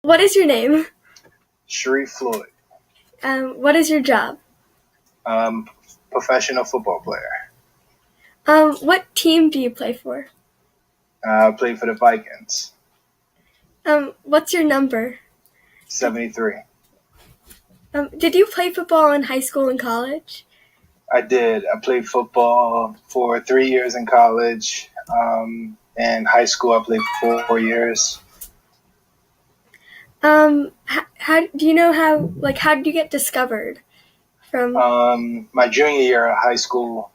What is your name? Sharrif Floyd, What is your job? um, professional football player. What team do you play for? I played for the Vikings, What's your number? 73. Did you play football in high school and college? I did. I played football for 3 years in college. In high school, I played for 4 years. How do you know how did you get discovered from? My junior year of high school,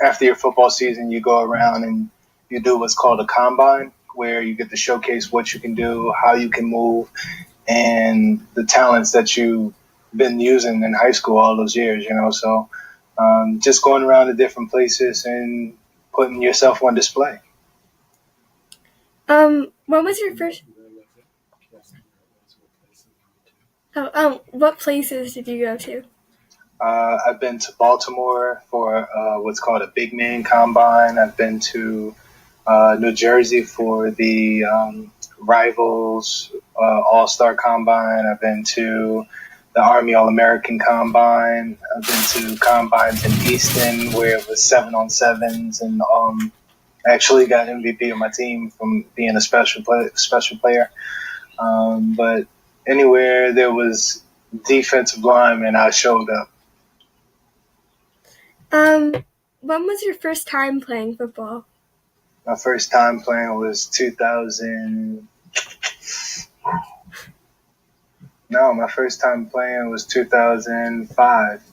after your football season, you go around and you do what's called a combine, where you get to showcase what you can do, how you can move, and the talents that you've been using in high school all those years. So just going around to different places and putting yourself on display. When was your first? What places did you go to? I've been to Baltimore for what's called a big man combine. I've been to New Jersey for the Rivals All-Star Combine. I've been to the Army All-American Combine. I've been to combines in Easton where it was 7-on-7s, and actually got MVP of my team from being a special player. But anywhere there was defensive lineman, I showed up. When was your first time playing football? My first time playing was 2000. No, my first time playing was 2005.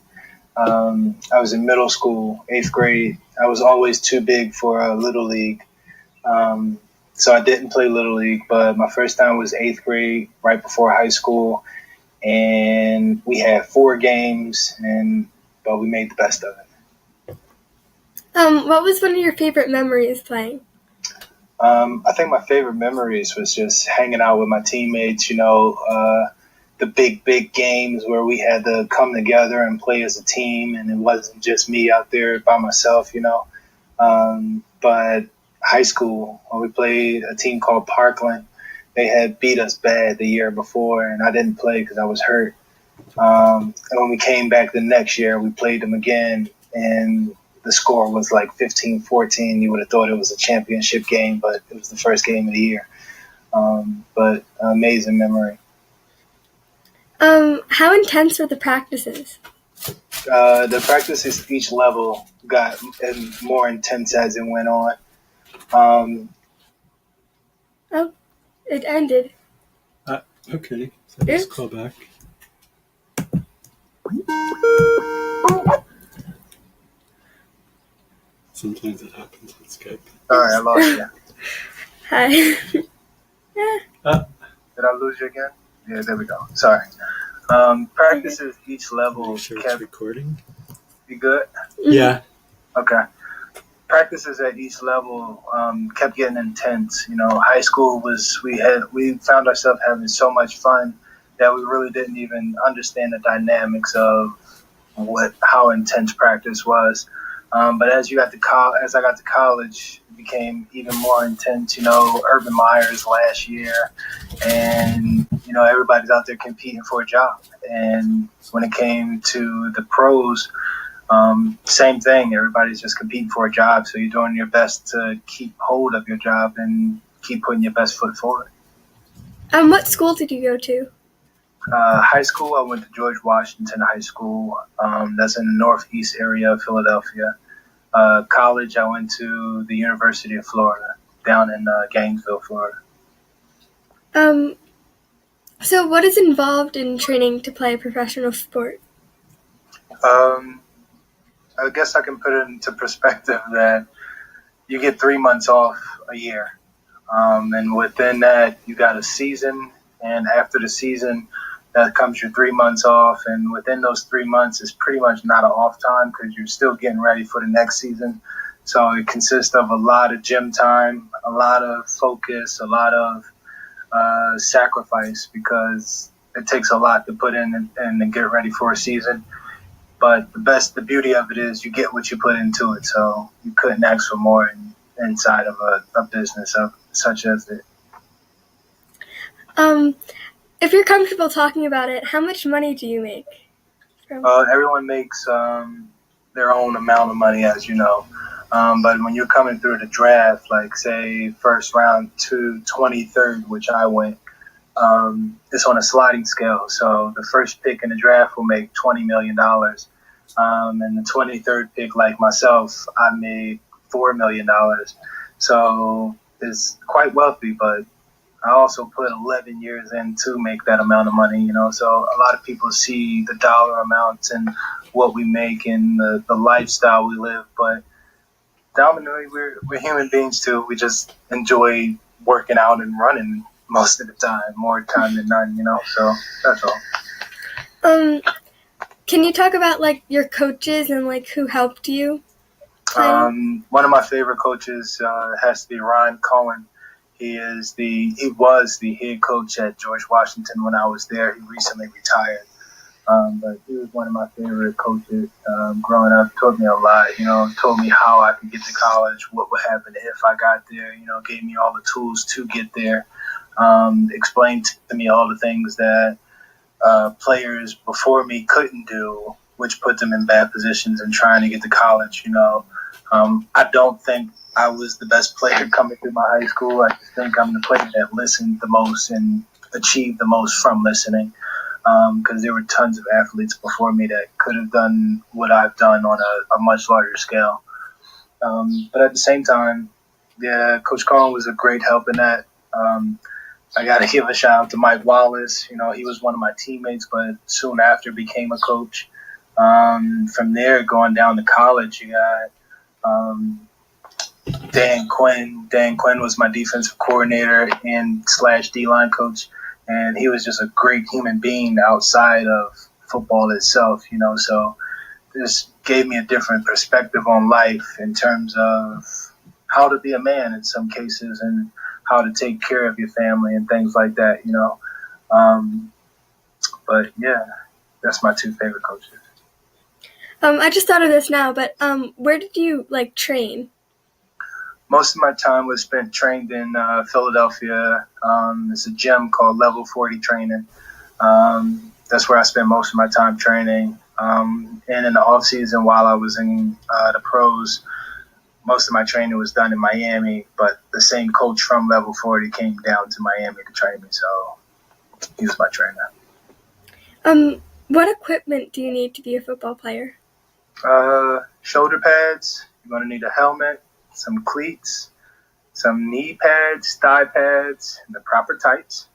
I was in middle school, 8th grade. I was always too big for Little League. So I didn't play Little League, but my first time was 8th grade, right before high school. And we had 4 games, but we made the best of it. What was one of your favorite memories playing? I think my favorite memories was just hanging out with my teammates, the big games where we had to come together and play as a team, and it wasn't just me out there by myself. But high school, when we played a team called Parkland, they had beat us bad the year before, and I didn't play because I was hurt. And when we came back the next year, we played them again, and the score was like 15-14. You would have thought it was a championship game, but it was the first game of the year. But amazing memory. How intense were the practices? The practices each level got more intense as it went on. It ended. Okay, so let's call back. Sometimes it happens on Skype. Sorry, I lost you. Hi. Did I lose you again? Yeah, there we go. Sorry. Practices each level Sure kept. it's recording. You good? Yeah. Okay. Practices at each level kept getting intense. High school we found ourselves having so much fun that we really didn't even understand the dynamics of how intense practice was. But as I got to college, it became even more intense. Urban Meyer's last year, and everybody's out there competing for a job. And when it came to the pros, same thing. Everybody's just competing for a job, so you're doing your best to keep hold of your job and keep putting your best foot forward. What school did you go to? High school, I went to George Washington High School. That's in the northeast area of Philadelphia. College, I went to the University of Florida down in Gainesville, Florida. So what is involved in training to play a professional sport? I guess I can put it into perspective that you get 3 months off a year. And within that, you got a season. And after the season, that comes your 3 months off. And within those 3 months is pretty much not an off time because you're still getting ready for the next season. So it consists of a lot of gym time, a lot of focus, a lot of sacrifice, because it takes a lot to put in and get ready for a season. But the beauty of it is you get what you put into it. So you couldn't ask for more inside of a business such as it. If you're comfortable talking about it, how much money do you make? Everyone makes their own amount of money, as you know. But when you're coming through the draft, like say first round to 23rd, which I went, it's on a sliding scale. So the first pick in the draft will make $20 million. And the 23rd pick, like myself, I made $4 million. So it's quite wealthy, but I also put 11 years in to make that amount of money, So a lot of people see the dollar amounts and what we make and the lifestyle we live. But dominantly, we're human beings too. We just enjoy working out and running most of the time, more time than none, So that's all. Can you talk about like your coaches and like who helped you? One of my favorite coaches has to be Ryan Cohen. He was the head coach at George Washington when I was there. He recently retired. But he was one of my favorite coaches growing up. Taught me a lot, told me how I could get to college, what would happen if I got there, gave me all the tools to get there, explained to me all the things that players before me couldn't do, which put them in bad positions in trying to get to college, I don't think I was the best player coming through my high school. I just think I'm the player that listened the most and achieved the most from listening. Because there were tons of athletes before me that could have done what I've done on a much larger scale. But at the same time, yeah, Coach Cohen was a great help in that. I got to give a shout out to Mike Wallace. He was one of my teammates, but soon after became a coach. From there, going down to college, you got Dan Quinn. Dan Quinn was my defensive coordinator and / D-line coach. And he was just a great human being outside of football itself, So this gave me a different perspective on life in terms of how to be a man in some cases and how to take care of your family and things like that, But yeah, that's my two favorite coaches. I just thought of this now, but where did you like train? Most of my time was spent trained in Philadelphia. There's a gym called Level 40 Training. That's where I spent most of my time training. And in the off season, while I was in the pros, most of my training was done in Miami. But the same coach from Level 40 came down to Miami to train me, so he was my trainer. What equipment do you need to be a football player? Shoulder pads. You're going to need a helmet, some cleats, some knee pads, thigh pads, and the proper tights,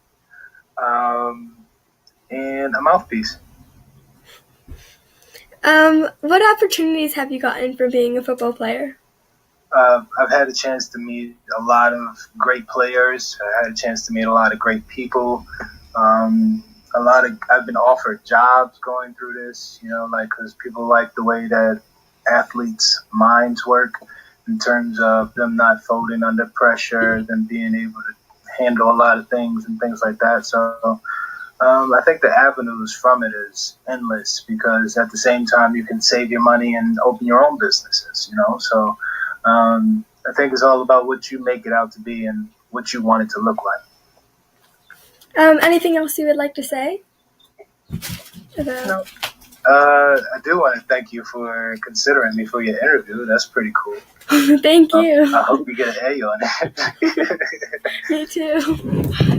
and a mouthpiece. What opportunities have you gotten for being a football player? I've had a chance to meet a lot of great players. I had a chance to meet a lot of great people. I've been offered jobs going through this, because people like the way that athletes' minds work in terms of them not folding under pressure, them being able to handle a lot of things and things like that. So I think the avenues from it is endless because at the same time you can save your money and open your own businesses, So I think it's all about what you make it out to be and what you want it to look like. Anything else you would like to say? No. I do want to thank you for considering me for your interview. That's pretty cool. Thank you. I hope you get an A on it. Me too.